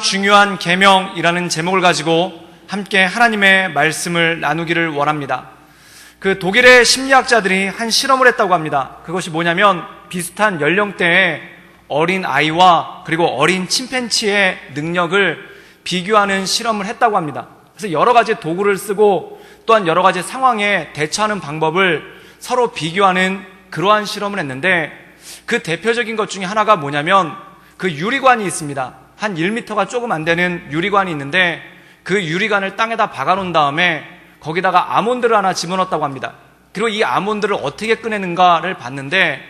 중요한 계명이라는 제목을 가지고 함께 하나님의 말씀을 나누기를 원합니다. 그 독일의 심리학자들이 한 실험을 했다고 합니다. 그것이 뭐냐면 비슷한 연령대의 어린 아이와 그리고 어린 침팬지의 능력을 비교하는 실험을 했다고 합니다. 그래서 여러 가지 도구를 쓰고 또한 여러 가지 상황에 대처하는 방법을 서로 비교하는 그러한 실험을 했는데, 그 대표적인 것 중에 하나가 뭐냐면 그 유리관이 있습니다. 한 1m가 조금 안 되는 유리관이 있는데, 그 유리관을 땅에다 박아놓은 다음에 거기다가 아몬드를 하나 집어넣었다고 합니다. 그리고 이 아몬드를 어떻게 꺼내는가를 봤는데,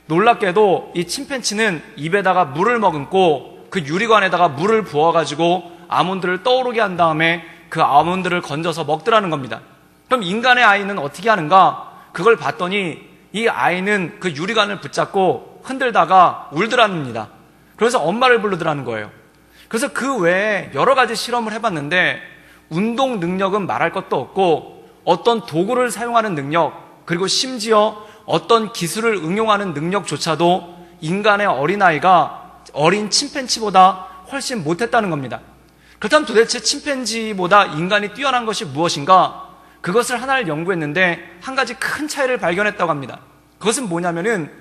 놀랍게도 이 침팬지는 입에다가 물을 머금고 그 유리관에다가 물을 부어가지고 아몬드를 떠오르게 한 다음에 그 아몬드를 건져서 먹더라는 겁니다. 그럼 인간의 아이는 어떻게 하는가? 그걸 봤더니 이 아이는 그 유리관을 붙잡고 흔들다가 울더랍니다. 그래서 엄마를 부르더라는 거예요. 그래서 그 외에 여러 가지 실험을 해봤는데 운동 능력은 말할 것도 없고 어떤 도구를 사용하는 능력, 그리고 심지어 어떤 기술을 응용하는 능력조차도 인간의 어린아이가 어린 침팬지보다 훨씬 못했다는 겁니다. 그렇다면 도대체 침팬지보다 인간이 뛰어난 것이 무엇인가? 그것을 하나를 연구했는데 한 가지 큰 차이를 발견했다고 합니다. 그것은 뭐냐면은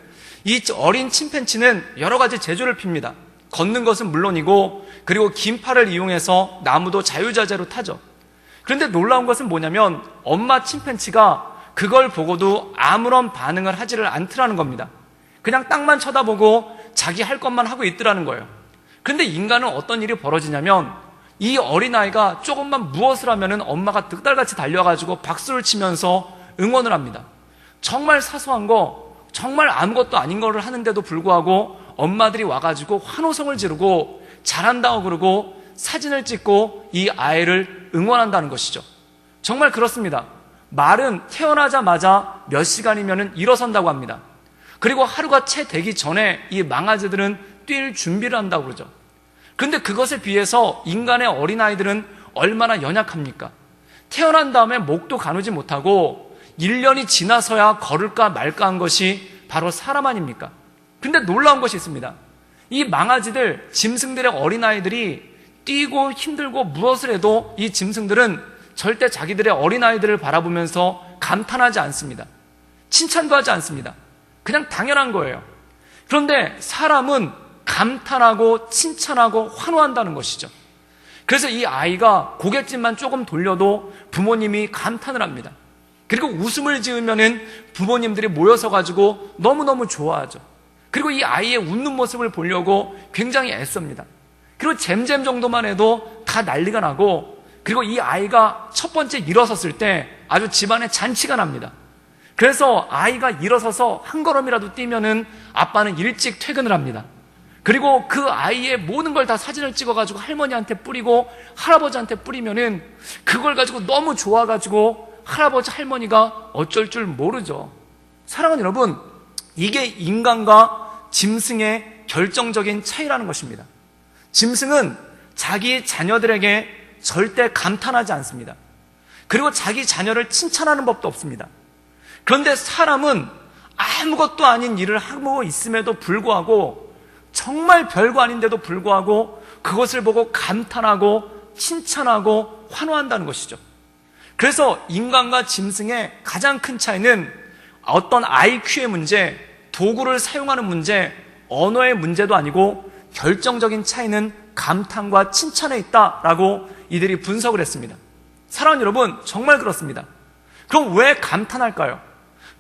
이 어린 침팬지는 여러 가지 재주를 핍니다. 걷는 것은 물론이고 그리고 긴 팔을 이용해서 나무도 자유자재로 타죠. 그런데 놀라운 것은 뭐냐면 엄마 침팬지가 그걸 보고도 아무런 반응을 하지를 않더라는 겁니다. 그냥 땅만 쳐다보고 자기 할 것만 하고 있더라는 거예요. 그런데 인간은 어떤 일이 벌어지냐면 이 어린아이가 조금만 무엇을 하면은 엄마가 득달같이 달려가지고 박수를 치면서 응원을 합니다. 정말 사소한 거, 정말 아무것도 아닌 거를 하는데도 불구하고 엄마들이 와가지고 환호성을 지르고 잘한다고 그러고 사진을 찍고 이 아이를 응원한다는 것이죠. 정말 그렇습니다. 말은 태어나자마자 몇 시간이면은 일어선다고 합니다. 그리고 하루가 채 되기 전에 이 망아지들은 뛸 준비를 한다고 그러죠. 그런데 그것에 비해서 인간의 어린아이들은 얼마나 연약합니까? 태어난 다음에 목도 가누지 못하고 1년이 지나서야 걸을까 말까 한 것이 바로 사람 아닙니까? 근데 놀라운 것이 있습니다. 이 망아지들, 짐승들의 어린아이들이 뛰고 힘들고 무엇을 해도 이 짐승들은 절대 자기들의 어린아이들을 바라보면서 감탄하지 않습니다. 칭찬도 하지 않습니다. 그냥 당연한 거예요. 그런데 사람은 감탄하고 칭찬하고 환호한다는 것이죠. 그래서 이 아이가 고갯짓만 조금 돌려도 부모님이 감탄을 합니다. 그리고 웃음을 지으면은 부모님들이 모여서 가지고 너무너무 좋아하죠. 그리고 이 아이의 웃는 모습을 보려고 굉장히 애씁니다. 그리고 잼잼 정도만 해도 다 난리가 나고, 그리고 이 아이가 첫 번째 일어섰을 때 아주 집안에 잔치가 납니다. 그래서 아이가 일어서서 한 걸음이라도 뛰면은 아빠는 일찍 퇴근을 합니다. 그리고 그 아이의 모든 걸 다 사진을 찍어가지고 할머니한테 뿌리고 할아버지한테 뿌리면은 그걸 가지고 너무 좋아가지고 할아버지 할머니가 어쩔 줄 모르죠. 사랑하는 여러분, 이게 인간과 짐승의 결정적인 차이라는 것입니다. 짐승은 자기 자녀들에게 절대 감탄하지 않습니다. 그리고 자기 자녀를 칭찬하는 법도 없습니다. 그런데 사람은 아무것도 아닌 일을 하고 있음에도 불구하고, 정말 별거 아닌데도 불구하고 그것을 보고 감탄하고 칭찬하고 환호한다는 것이죠. 그래서 인간과 짐승의 가장 큰 차이는 어떤 IQ의 문제, 도구를 사용하는 문제, 언어의 문제도 아니고 결정적인 차이는 감탄과 칭찬에 있다라고 이들이 분석을 했습니다. 사랑하는 여러분, 정말 그렇습니다. 그럼 왜 감탄할까요?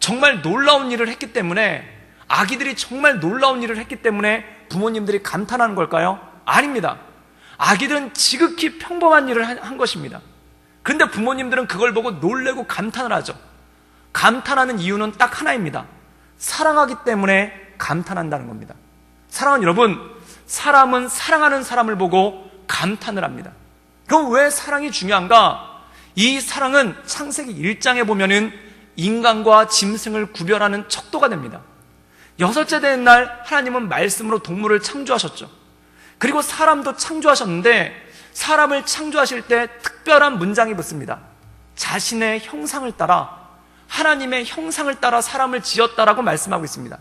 정말 놀라운 일을 했기 때문에, 아기들이 정말 놀라운 일을 했기 때문에 부모님들이 감탄하는 걸까요? 아닙니다. 아기들은 지극히 평범한 일을 한 것입니다. 그런데 부모님들은 그걸 보고 놀래고 감탄을 하죠. 감탄하는 이유는 딱 하나입니다. 사랑하기 때문에 감탄한다는 겁니다. 사랑하는 여러분, 사람은 사랑하는 사람을 보고 감탄을 합니다. 그럼 왜 사랑이 중요한가? 이 사랑은 창세기 1장에 보면은 인간과 짐승을 구별하는 척도가 됩니다. 6째 되는 날 하나님은 말씀으로 동물을 창조하셨죠. 그리고 사람도 창조하셨는데 사람을 창조하실 때 특별한 문장이 붙습니다. 자신의 형상을 따라, 하나님의 형상을 따라 사람을 지었다라고 말씀하고 있습니다.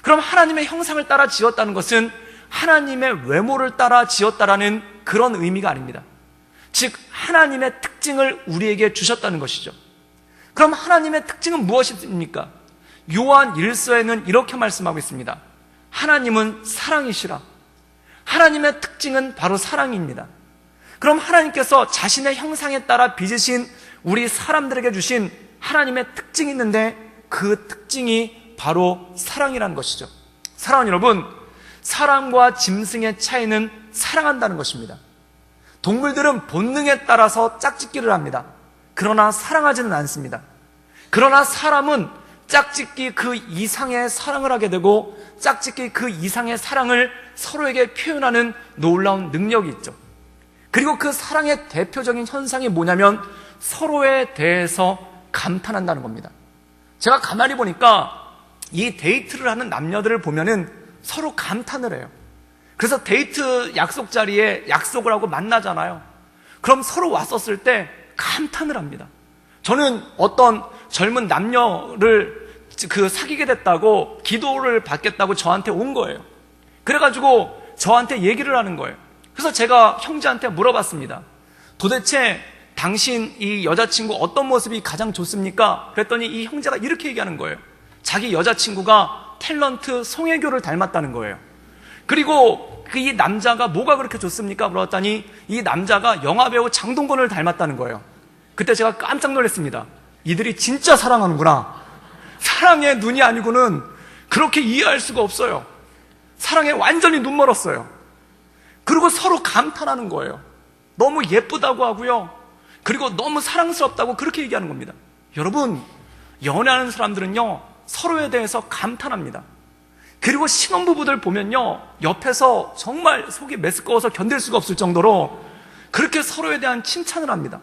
그럼 하나님의 형상을 따라 지었다는 것은 하나님의 외모를 따라 지었다라는 그런 의미가 아닙니다. 즉 하나님의 특징을 우리에게 주셨다는 것이죠. 그럼 하나님의 특징은 무엇입니까? 요한 1서에는 이렇게 말씀하고 있습니다. 하나님은 사랑이시라. 하나님의 특징은 바로 사랑입니다. 그럼 하나님께서 자신의 형상에 따라 빚으신 우리 사람들에게 주신 하나님의 특징이 있는데 그 특징이 바로 사랑이라는 것이죠. 사랑하는 여러분, 사람과 짐승의 차이는 사랑한다는 것입니다. 동물들은 본능에 따라서 짝짓기를 합니다. 그러나 사랑하지는 않습니다. 그러나 사람은 짝짓기 그 이상의 사랑을 하게 되고 짝짓기 그 이상의 사랑을 서로에게 표현하는 놀라운 능력이 있죠. 그리고 그 사랑의 대표적인 현상이 뭐냐면 서로에 대해서 감탄한다는 겁니다. 제가 가만히 보니까 이 데이트를 하는 남녀들을 보면은 서로 감탄을 해요. 그래서 데이트 약속 자리에 약속을 하고 만나잖아요. 그럼 서로 왔었을 때 감탄을 합니다. 저는 어떤 젊은 남녀를 사귀게 됐다고 기도를 받겠다고 저한테 온 거예요. 그래가지고 저한테 얘기를 하는 거예요. 그래서 제가 형제한테 물어봤습니다. 도대체 당신 이 여자친구 어떤 모습이 가장 좋습니까? 그랬더니 이 형제가 이렇게 얘기하는 거예요. 자기 여자친구가 탤런트 송혜교를 닮았다는 거예요. 그리고 이 남자가 뭐가 그렇게 좋습니까? 물어봤더니 이 남자가 영화배우 장동건을 닮았다는 거예요. 그때 제가 깜짝 놀랐습니다. 이들이 진짜 사랑하는구나. 사랑의 눈이 아니고는 그렇게 이해할 수가 없어요. 사랑에 완전히 눈 멀었어요. 그리고 서로 감탄하는 거예요. 너무 예쁘다고 하고요. 그리고 너무 사랑스럽다고 그렇게 얘기하는 겁니다. 여러분, 연애하는 사람들은요, 서로에 대해서 감탄합니다. 그리고 신혼부부들 보면요, 옆에서 정말 속이 메스꺼워서 견딜 수가 없을 정도로 그렇게 서로에 대한 칭찬을 합니다.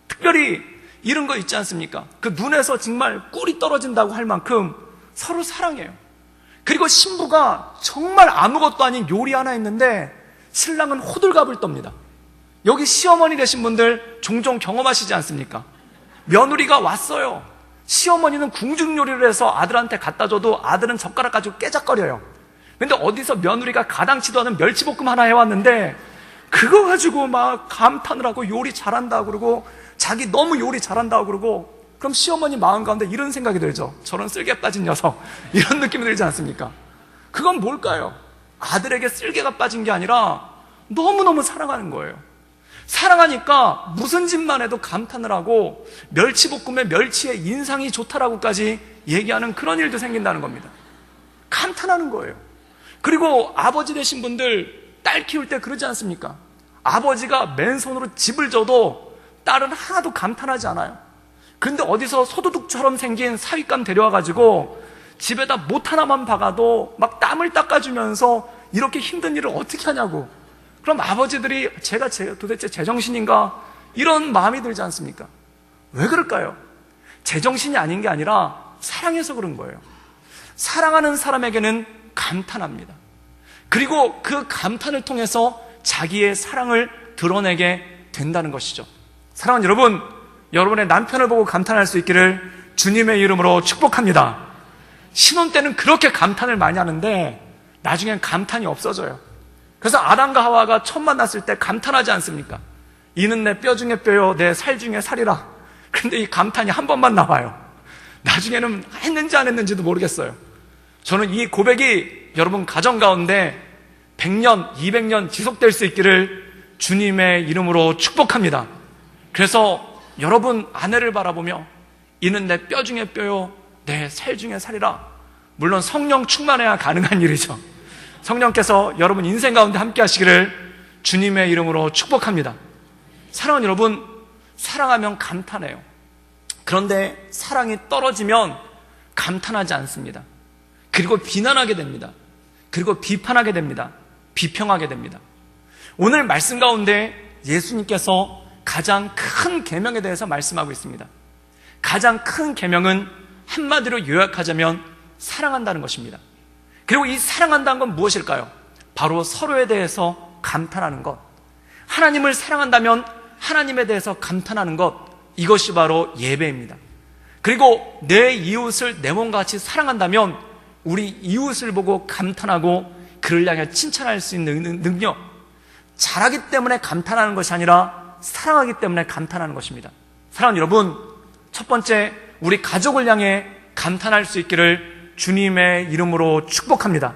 특별히 이런 거 있지 않습니까? 그 눈에서 정말 꿀이 떨어진다고 할 만큼 서로 사랑해요. 그리고 신부가 정말 아무것도 아닌 요리 하나 있는데 신랑은 호들갑을 떱니다. 여기 시어머니 되신 분들 종종 경험하시지 않습니까? 며느리가 왔어요. 시어머니는 궁중 요리를 해서 아들한테 갖다 줘도 아들은 젓가락 가지고 깨작거려요. 근데 어디서 며느리가 가당치도 않은 멸치볶음 하나 해왔는데 그거 가지고 막 감탄을 하고 요리 잘한다고 그러고 자기 너무 요리 잘한다고 그러고, 그럼 시어머니 마음 가운데 이런 생각이 들죠. 저런 쓸개 빠진 녀석, 이런 느낌이 들지 않습니까? 그건 뭘까요? 아들에게 쓸개가 빠진 게 아니라 너무너무 사랑하는 거예요. 사랑하니까 무슨 짓만 해도 감탄을 하고 멸치볶음에 멸치의 인상이 좋다라고까지 얘기하는 그런 일도 생긴다는 겁니다. 감탄하는 거예요. 그리고 아버지 되신 분들 딸 키울 때 그러지 않습니까? 아버지가 맨손으로 집을 져도 딸은 하나도 감탄하지 않아요. 근데 어디서 소도둑처럼 생긴 사윗감 데려와가지고 집에다 못 하나만 박아도 막 땀을 닦아주면서 이렇게 힘든 일을 어떻게 하냐고. 그럼 아버지들이 제가 도대체 제정신인가? 이런 마음이 들지 않습니까? 왜 그럴까요? 제정신이 아닌 게 아니라 사랑해서 그런 거예요. 사랑하는 사람에게는 감탄합니다. 그리고 그 감탄을 통해서 자기의 사랑을 드러내게 된다는 것이죠. 사랑하는 여러분, 여러분의 남편을 보고 감탄할 수 있기를 주님의 이름으로 축복합니다. 신혼 때는 그렇게 감탄을 많이 하는데 나중엔 감탄이 없어져요. 그래서 아담과 하와가 처음 만났을 때 감탄하지 않습니까? 이는 내 뼈 중에 뼈요 내 살 중에 살이라. 그런데 이 감탄이 한 번만 나와요. 나중에는 했는지 안 했는지도 모르겠어요. 저는 이 고백이 여러분 가정 가운데 100년, 200년 지속될 수 있기를 주님의 이름으로 축복합니다. 그래서 여러분 아내를 바라보며 이는 내 뼈 중에 뼈요 내 살 중에 살이라. 물론 성령 충만해야 가능한 일이죠. 성령께서 여러분 인생 가운데 함께 하시기를 주님의 이름으로 축복합니다. 사랑하는 여러분, 사랑하면 감탄해요. 그런데 사랑이 떨어지면 감탄하지 않습니다. 그리고 비난하게 됩니다. 그리고 비판하게 됩니다. 비평하게 됩니다. 오늘 말씀 가운데 예수님께서 가장 큰 계명에 대해서 말씀하고 있습니다. 가장 큰 계명은 한마디로 요약하자면 사랑한다는 것입니다. 그리고 이 사랑한다는 건 무엇일까요? 바로 서로에 대해서 감탄하는 것. 하나님을 사랑한다면 하나님에 대해서 감탄하는 것, 이것이 바로 예배입니다. 그리고 내 이웃을 내 몸과 같이 사랑한다면 우리 이웃을 보고 감탄하고 그를 향해 칭찬할 수 있는 능력, 잘하기 때문에 감탄하는 것이 아니라 사랑하기 때문에 감탄하는 것입니다. 사랑하는 여러분, 첫 번째, 우리 가족을 향해 감탄할 수 있기를 주님의 이름으로 축복합니다.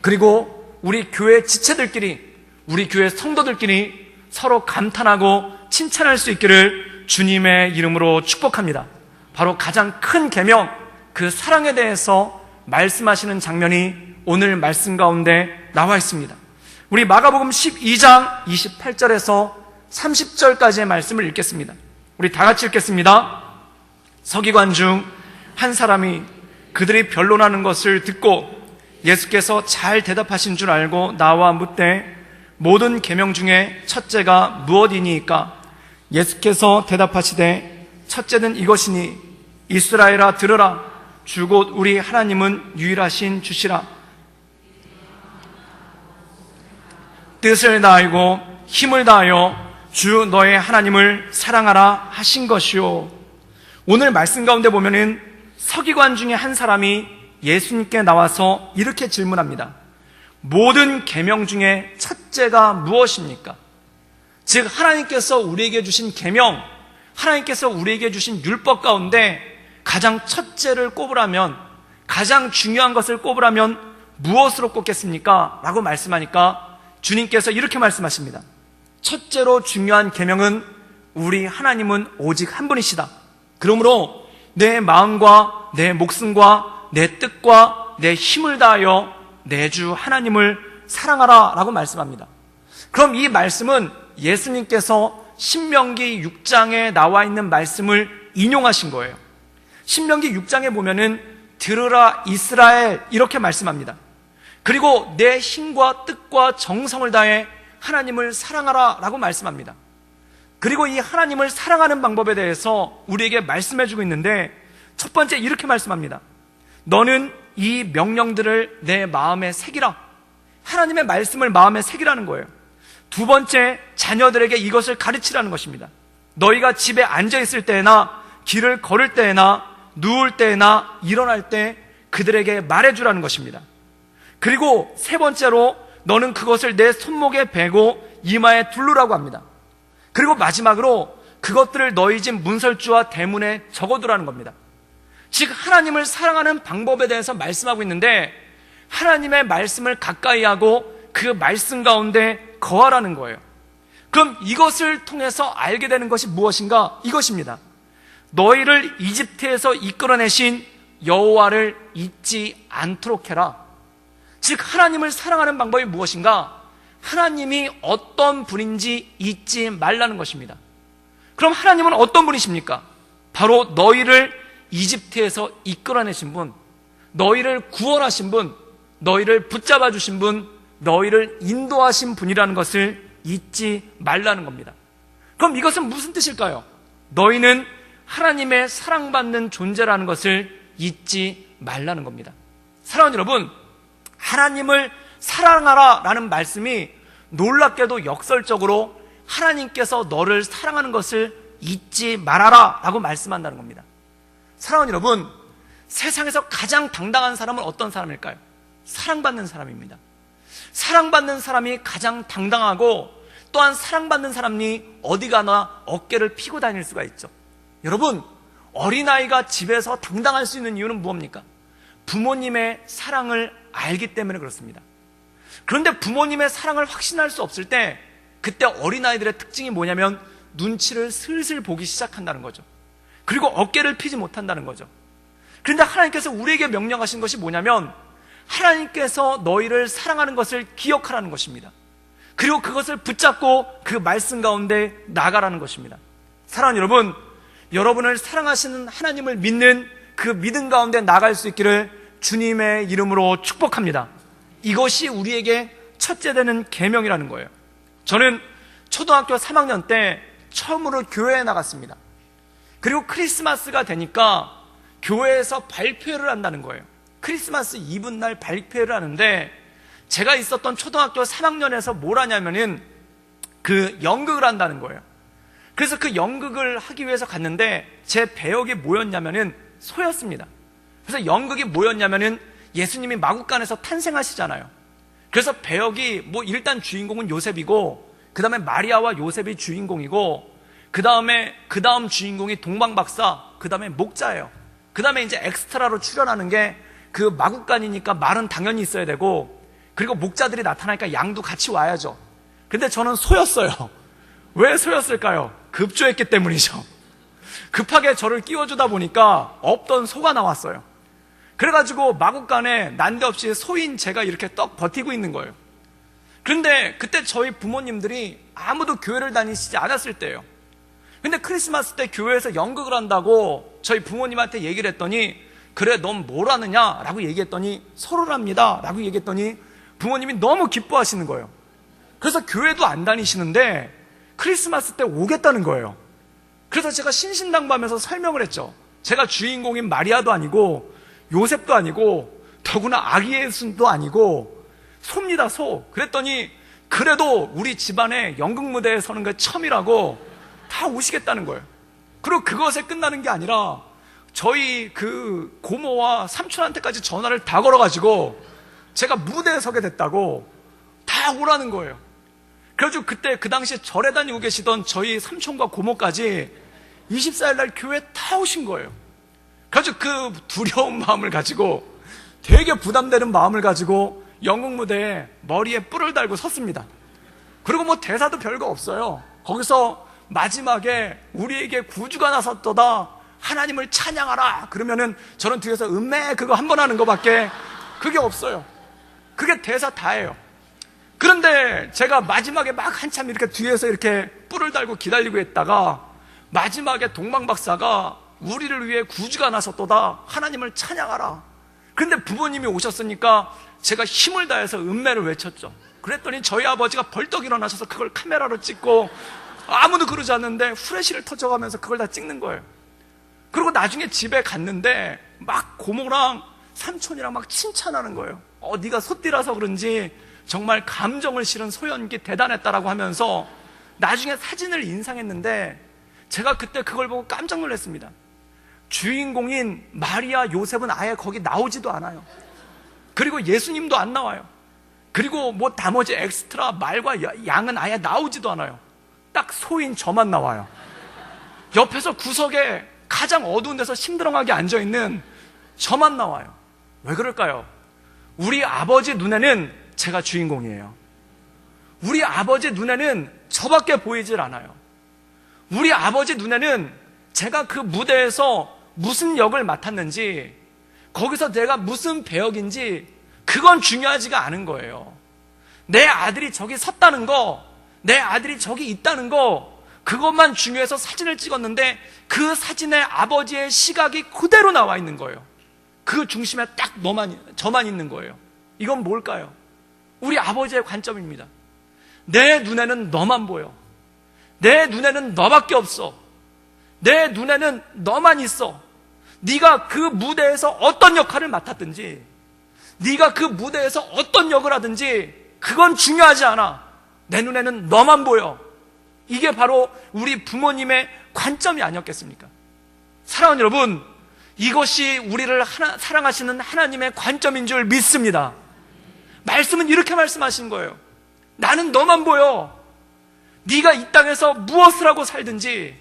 그리고 우리 교회 지체들끼리, 우리 교회 성도들끼리 서로 감탄하고 칭찬할 수 있기를 주님의 이름으로 축복합니다. 바로 가장 큰 계명, 그 사랑에 대해서 말씀하시는 장면이 오늘 말씀 가운데 나와 있습니다. 우리 마가복음 12장 28절에서 30절까지의 말씀을 읽겠습니다. 우리 다 같이 읽겠습니다. 서기관 중 한 사람이 그들이 변론하는 것을 듣고 예수께서 잘 대답하신 줄 알고 나와 묻되 모든 계명 중에 첫째가 무엇이니까? 예수께서 대답하시되 첫째는 이것이니 이스라엘아 들으라. 주 곧 우리 하나님은 유일하신 주시라. 뜻을 다하고 힘을 다하여 주 너의 하나님을 사랑하라 하신 것이요. 오늘 말씀 가운데 보면은 서기관 중에 한 사람이 예수님께 나와서 이렇게 질문합니다. 모든 계명 중에 첫째가 무엇입니까? 즉 하나님께서 우리에게 주신 계명, 하나님께서 우리에게 주신 율법 가운데 가장 첫째를 꼽으라면, 가장 중요한 것을 꼽으라면 무엇으로 꼽겠습니까? 라고 말씀하니까 주님께서 이렇게 말씀하십니다. 첫째로 중요한 계명은 우리 하나님은 오직 한 분이시다. 그러므로 내 마음과 내 목숨과 내 뜻과 내 힘을 다하여 내 주 하나님을 사랑하라 라고 말씀합니다. 그럼 이 말씀은 예수님께서 신명기 6장에 나와 있는 말씀을 인용하신 거예요. 신명기 6장에 보면은 들으라 이스라엘 이렇게 말씀합니다. 그리고 내 힘과 뜻과 정성을 다해 하나님을 사랑하라 라고 말씀합니다. 그리고 이 하나님을 사랑하는 방법에 대해서 우리에게 말씀해주고 있는데 첫 번째 이렇게 말씀합니다. 너는 이 명령들을 내 마음에 새기라. 하나님의 말씀을 마음에 새기라는 거예요. 두 번째, 자녀들에게 이것을 가르치라는 것입니다. 너희가 집에 앉아있을 때나 길을 걸을 때나 누울 때나 일어날 때 그들에게 말해주라는 것입니다. 그리고 세 번째로 너는 그것을 내 손목에 베고 이마에 둘르라고 합니다. 그리고 마지막으로 그것들을 너희 집 문설주와 대문에 적어두라는 겁니다. 즉 하나님을 사랑하는 방법에 대해서 말씀하고 있는데 하나님의 말씀을 가까이 하고 그 말씀 가운데 거하라는 거예요. 그럼 이것을 통해서 알게 되는 것이 무엇인가? 이것입니다. 너희를 이집트에서 이끌어내신 여호와를 잊지 않도록 해라. 즉 하나님을 사랑하는 방법이 무엇인가? 하나님이 어떤 분인지 잊지 말라는 것입니다. 그럼 하나님은 어떤 분이십니까? 바로 너희를 이집트에서 이끌어내신 분, 너희를 구원하신 분, 너희를 붙잡아 주신 분, 너희를 인도하신 분이라는 것을 잊지 말라는 겁니다. 그럼 이것은 무슨 뜻일까요? 너희는 하나님의 사랑받는 존재라는 것을 잊지 말라는 겁니다. 사랑하는 여러분, 하나님을 사랑하라 라는 말씀이 놀랍게도 역설적으로 하나님께서 너를 사랑하는 것을 잊지 말아라 라고 말씀한다는 겁니다. 사랑하는 여러분, 세상에서 가장 당당한 사람은 어떤 사람일까요? 사랑받는 사람입니다. 사랑받는 사람이 가장 당당하고 또한 사랑받는 사람이 어디 가나 어깨를 피고 다닐 수가 있죠. 여러분, 어린아이가 집에서 당당할 수 있는 이유는 무엇입니까? 부모님의 사랑을 알기 때문에 그렇습니다. 그런데 부모님의 사랑을 확신할 수 없을 때 그때 어린아이들의 특징이 뭐냐면 눈치를 슬슬 보기 시작한다는 거죠. 그리고 어깨를 피지 못한다는 거죠. 그런데 하나님께서 우리에게 명령하신 것이 뭐냐면 하나님께서 너희를 사랑하는 것을 기억하라는 것입니다. 그리고 그것을 붙잡고 그 말씀 가운데 나가라는 것입니다. 사랑하는 여러분, 여러분을 사랑하시는 하나님을 믿는 그 믿음 가운데 나갈 수 있기를 주님의 이름으로 축복합니다. 이것이 우리에게 첫째 되는 계명이라는 거예요. 저는 초등학교 3학년 때 처음으로 교회에 나갔습니다. 그리고 크리스마스가 되니까 교회에서 발표를 한다는 거예요. 크리스마스 이브날 발표를 하는데 제가 있었던 초등학교 3학년에서 뭘 하냐면은 그 연극을 한다는 거예요. 그래서 그 연극을 하기 위해서 갔는데 제 배역이 뭐였냐면은 소였습니다. 그래서 연극이 뭐였냐면은 예수님이 마국간에서 탄생하시잖아요. 그래서 배역이 일단 주인공은 요셉이고 그 다음에 마리아와 요셉이 주인공이고, 그 다음 주인공이 동방박사, 그 다음에 목자예요. 그 다음에 이제 엑스트라로 출연하는 게 그 마국간이니까 말은 당연히 있어야 되고, 그리고 목자들이 나타나니까 양도 같이 와야죠. 근데 저는 소였어요. 왜 소였을까요? 급조했기 때문이죠. 급하게 저를 끼워주다 보니까 없던 소가 나왔어요. 그래가지고 마국간에 난데없이 소인 제가 이렇게 떡 버티고 있는 거예요. 그런데 그때 저희 부모님들이 아무도 교회를 다니시지 않았을 때예요. 근데 크리스마스 때 교회에서 연극을 한다고 저희 부모님한테 얘기를 했더니, 그래 넌 뭘 하느냐 라고 얘기했더니, 서로랍니다 라고 얘기했더니 부모님이 너무 기뻐하시는 거예요. 그래서 교회도 안 다니시는데 크리스마스 때 오겠다는 거예요. 그래서 제가 신신당부하면서 설명을 했죠. 제가 주인공인 마리아도 아니고 요셉도 아니고 더구나 아기 예수도 아니고 소입니다, 소. 그랬더니 그래도 우리 집안에 연극 무대에 서는 게 처음이라고 다 오시겠다는 거예요. 그리고 그것에 끝나는 게 아니라 저희 그 고모와 삼촌한테까지 전화를 다 걸어가지고 제가 무대에 서게 됐다고 다 오라는 거예요. 그래가지고 그때 그 당시에 절에 다니고 계시던 저희 삼촌과 고모까지 24일 날 교회에 다 오신 거예요. 그래가지고 그 두려운 마음을 가지고, 되게 부담되는 마음을 가지고 연극 무대에 머리에 뿔을 달고 섰습니다. 그리고 뭐 대사도 별거 없어요. 거기서 마지막에 우리에게 구주가 나섰도다 하나님을 찬양하라 그러면은 저는 뒤에서 음메 그거 한 번 하는 거밖에 그게 없어요. 그게 대사 다예요. 그런데 제가 마지막에 막 한참 이렇게 뒤에서 이렇게 뿔을 달고 기다리고 있다가 마지막에 동방박사가 우리를 위해 구주가 나섰도다 하나님을 찬양하라. 그런데 부모님이 오셨으니까 제가 힘을 다해서 음메를 외쳤죠. 그랬더니 저희 아버지가 벌떡 일어나셔서 그걸 카메라로 찍고, 아무도 그러지 않는데 후레쉬를 터져가면서 그걸 다 찍는 거예요. 그리고 나중에 집에 갔는데 막 고모랑 삼촌이랑 막 칭찬하는 거예요. 네가 소띠라서 그런지 정말 감정을 실은 소연기 대단했다라고 하면서 나중에 사진을 인상했는데, 제가 그때 그걸 보고 깜짝 놀랐습니다. 주인공인 마리아, 요셉은 아예 거기 나오지도 않아요. 그리고 예수님도 안 나와요. 그리고 뭐 나머지 엑스트라 말과 양은 아예 나오지도 않아요. 딱 소인 저만 나와요. 옆에서 구석에 가장 어두운 데서 심드렁하게 앉아있는 저만 나와요. 왜 그럴까요? 우리 아버지 눈에는 제가 주인공이에요. 우리 아버지 눈에는 저밖에 보이질 않아요. 우리 아버지 눈에는 제가 그 무대에서 무슨 역을 맡았는지, 거기서 내가 무슨 배역인지 그건 중요하지가 않은 거예요. 내 아들이 저기 섰다는 거, 내 아들이 저기 있다는 거, 그것만 중요해서 사진을 찍었는데 그 사진에 아버지의 시각이 그대로 나와 있는 거예요. 그 중심에 딱 저만 있는 거예요. 이건 뭘까요? 우리 아버지의 관점입니다. 내 눈에는 너만 보여. 내 눈에는 너밖에 없어. 내 눈에는 너만 있어. 네가 그 무대에서 어떤 역할을 맡았든지, 네가 그 무대에서 어떤 역을 하든지 그건 중요하지 않아. 내 눈에는 너만 보여. 이게 바로 우리 부모님의 관점이 아니었겠습니까? 사랑하는 여러분, 이것이 우리를 사랑하시는 하나님의 관점인 줄 믿습니다. 말씀은 이렇게 말씀하신 거예요. 나는 너만 보여. 네가 이 땅에서 무엇을 하고 살든지,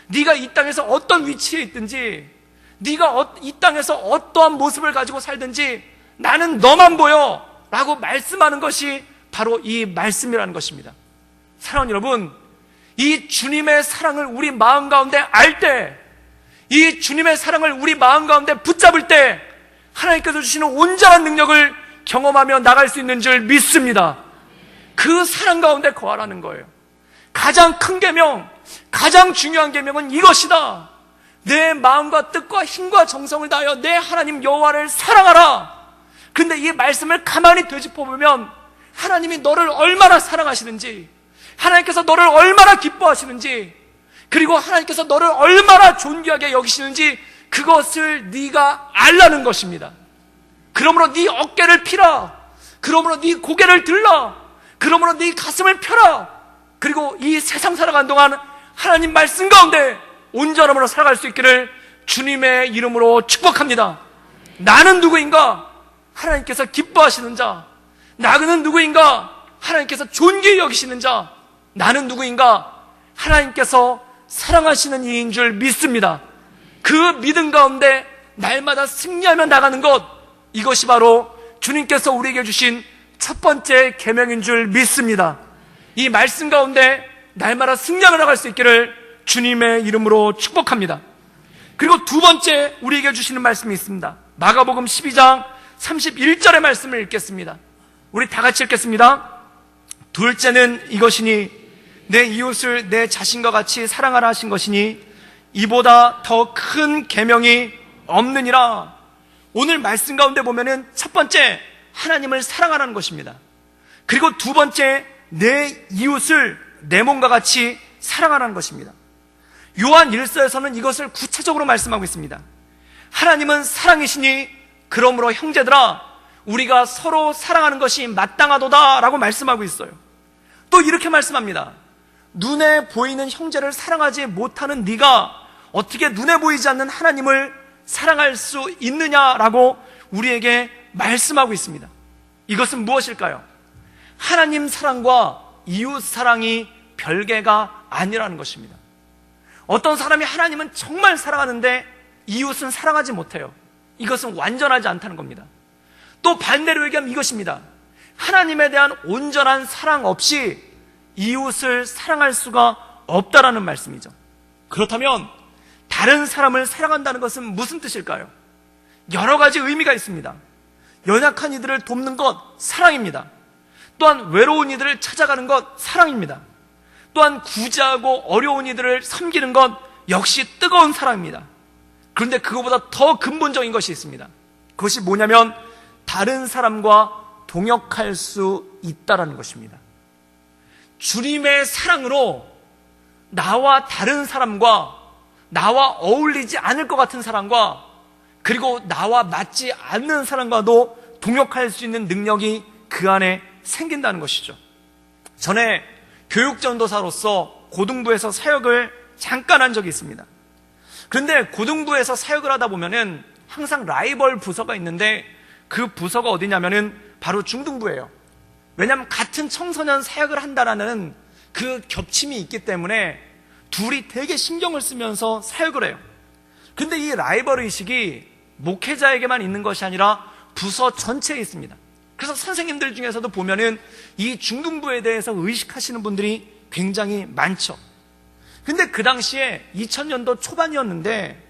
네가 이 땅에서 어떤 위치에 있든지, 네가 이 땅에서 어떠한 모습을 가지고 살든지 나는 너만 보여 라고 말씀하는 것이 바로 이 말씀이라는 것입니다. 사랑하는 여러분, 이 주님의 사랑을 우리 마음 가운데 알 때, 이 주님의 사랑을 우리 마음 가운데 붙잡을 때 하나님께서 주시는 온전한 능력을 경험하며 나갈 수 있는 줄 믿습니다. 그 사랑 가운데 거하라는 거예요. 가장 큰 계명, 가장 중요한 계명은 이것이다. 내 마음과 뜻과 힘과 정성을 다하여 내 하나님 여호와를 사랑하라. 근데 이 말씀을 가만히 되짚어보면 하나님이 너를 얼마나 사랑하시는지, 하나님께서 너를 얼마나 기뻐하시는지, 그리고 하나님께서 너를 얼마나 존귀하게 여기시는지 그것을 네가 알라는 것입니다. 그러므로 네 어깨를 피라. 그러므로 네 고개를 들라. 그러므로 네 가슴을 펴라. 그리고 이 세상 살아가는 동안 하나님 말씀 가운데 온전함으로 살아갈 수 있기를 주님의 이름으로 축복합니다. 나는 누구인가? 하나님께서 기뻐하시는 자. 나는 누구인가? 하나님께서 존귀히 여기시는 자. 나는 누구인가? 하나님께서 사랑하시는 이인 줄 믿습니다. 그 믿음 가운데 날마다 승리하며 나가는 것, 이것이 바로 주님께서 우리에게 주신 첫 번째 계명인 줄 믿습니다. 이 말씀 가운데 날마다 승리하며 나갈 수 있기를 주님의 이름으로 축복합니다. 그리고 두 번째 우리에게 주시는 말씀이 있습니다. 마가복음 12장 31절의 말씀을 읽겠습니다. 우리 다 같이 읽겠습니다. 둘째는 이것이니 내 이웃을 내 자신과 같이 사랑하라 하신 것이니 이보다 더 큰 계명이 없느니라. 오늘 말씀 가운데 보면은 첫 번째 하나님을 사랑하라는 것입니다. 그리고 두 번째 내 이웃을 내 몸과 같이 사랑하라는 것입니다. 요한 1서에서는 이것을 구체적으로 말씀하고 있습니다. 하나님은 사랑이시니 그러므로 형제들아 우리가 서로 사랑하는 것이 마땅하도다 라고 말씀하고 있어요. 또 이렇게 말씀합니다. 눈에 보이는 형제를 사랑하지 못하는 네가 어떻게 눈에 보이지 않는 하나님을 사랑할 수 있느냐라고 우리에게 말씀하고 있습니다. 이것은 무엇일까요? 하나님 사랑과 이웃 사랑이 별개가 아니라는 것입니다. 어떤 사람이 하나님은 정말 사랑하는데 이웃은 사랑하지 못해요. 이것은 완전하지 않다는 겁니다. 또 반대로 얘기하면 이것입니다. 하나님에 대한 온전한 사랑 없이 이웃을 사랑할 수가 없다라는 말씀이죠. 그렇다면 다른 사람을 사랑한다는 것은 무슨 뜻일까요? 여러 가지 의미가 있습니다. 연약한 이들을 돕는 것 사랑입니다. 또한 외로운 이들을 찾아가는 것 사랑입니다. 또한 구제하고 어려운 이들을 섬기는 것 역시 뜨거운 사랑입니다. 그런데 그것보다 더 근본적인 것이 있습니다. 그것이 뭐냐면 다른 사람과 동역할 수 있다라는 것입니다. 주님의 사랑으로 나와 다른 사람과 나와 어울리지 않을 것 같은 사람과 그리고 나와 맞지 않는 사람과도 동역할 수 있는 능력이 그 안에 생긴다는 것이죠. 전에 교육전도사로서 고등부에서 사역을 잠깐 한 적이 있습니다. 그런데 고등부에서 사역을 하다 보면은 항상 라이벌 부서가 있는데 그 부서가 어디냐면은 바로 중등부예요. 왜냐하면 같은 청소년 사역을 한다라는 그 겹침이 있기 때문에 둘이 되게 신경을 쓰면서 사역을 해요. 근데 이 라이벌 의식이 목회자에게만 있는 것이 아니라 부서 전체에 있습니다. 그래서 선생님들 중에서도 보면은 이 중등부에 대해서 의식하시는 분들이 굉장히 많죠. 근데 그 당시에 2000년도 초반이었는데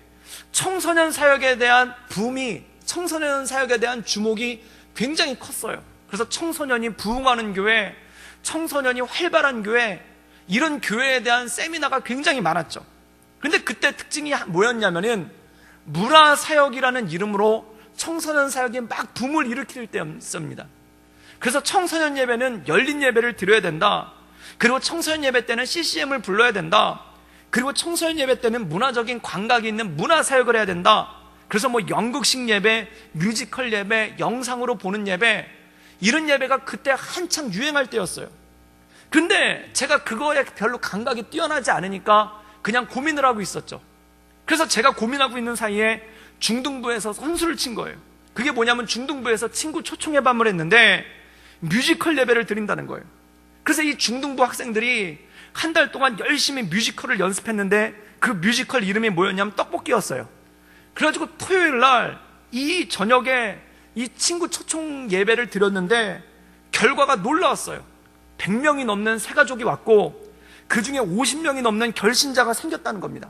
청소년 사역에 대한 붐이, 청소년 사역에 대한 주목이 굉장히 컸어요. 그래서 청소년이 부흥하는 교회, 청소년이 활발한 교회, 이런 교회에 대한 세미나가 굉장히 많았죠. 근데 그때 특징이 뭐였냐면은 문화사역이라는 이름으로 청소년 사역이 막 붐을 일으킬 때였습니다. 그래서 청소년 예배는 열린 예배를 드려야 된다. 그리고 청소년 예배 때는 CCM을 불러야 된다. 그리고 청소년 예배 때는 문화적인 감각이 있는 문화사역을 해야 된다. 그래서 뭐 연극식 예배, 뮤지컬 예배, 영상으로 보는 예배, 이런 예배가 그때 한창 유행할 때였어요. 근데 제가 그거에 별로 감각이 뛰어나지 않으니까 그냥 고민을 하고 있었죠. 그래서 제가 고민하고 있는 사이에 중등부에서 선수를 친 거예요. 그게 뭐냐면 중등부에서 친구 초청 예밤을 했는데 뮤지컬 예배를 드린다는 거예요. 그래서 이 중등부 학생들이 한 달 동안 열심히 뮤지컬을 연습했는데 그 뮤지컬 이름이 뭐였냐면 떡볶이였어요. 그래가지고 토요일 날 이 저녁에 이 친구 초청 예배를 드렸는데 결과가 놀라웠어요. 100명이 넘는 새가족이 왔고 그 중에 50명이 넘는 결신자가 생겼다는 겁니다.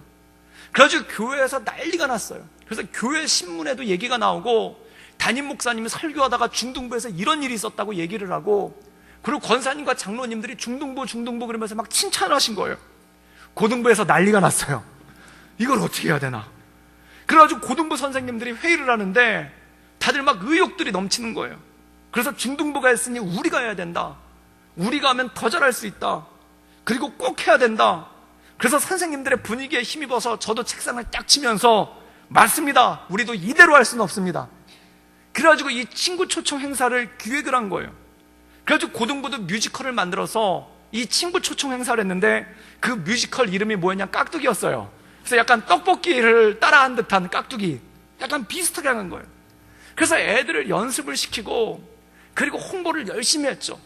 그래가지고 교회에서 난리가 났어요. 그래서 교회 신문에도 얘기가 나오고 담임 목사님이 설교하다가 중등부에서 이런 일이 있었다고 얘기를 하고, 그리고 권사님과 장로님들이 중등부 그러면서 막 칭찬하신 거예요. 고등부에서 난리가 났어요. 이걸 어떻게 해야 되나. 그래가지고 고등부 선생님들이 회의를 하는데 다들 막 의욕들이 넘치는 거예요. 그래서 중등부가 했으니 우리가 해야 된다. 우리가 하면 더 잘할 수 있다. 그리고 꼭 해야 된다. 그래서 선생님들의 분위기에 힘입어서 저도 책상을 딱 치면서 맞습니다. 우리도 이대로 할 수는 없습니다. 그래가지고 이 친구 초청 행사를 기획을 한 거예요. 그래가지고 고등부도 뮤지컬을 만들어서 이 친구 초청 행사를 했는데 그 뮤지컬 이름이 뭐였냐, 깍두기였어요. 그래서 약간 떡볶이를 따라한 듯한 깍두기, 약간 비슷하게 한 거예요. 그래서 애들을 연습을 시키고 그리고 홍보를 열심히 했죠.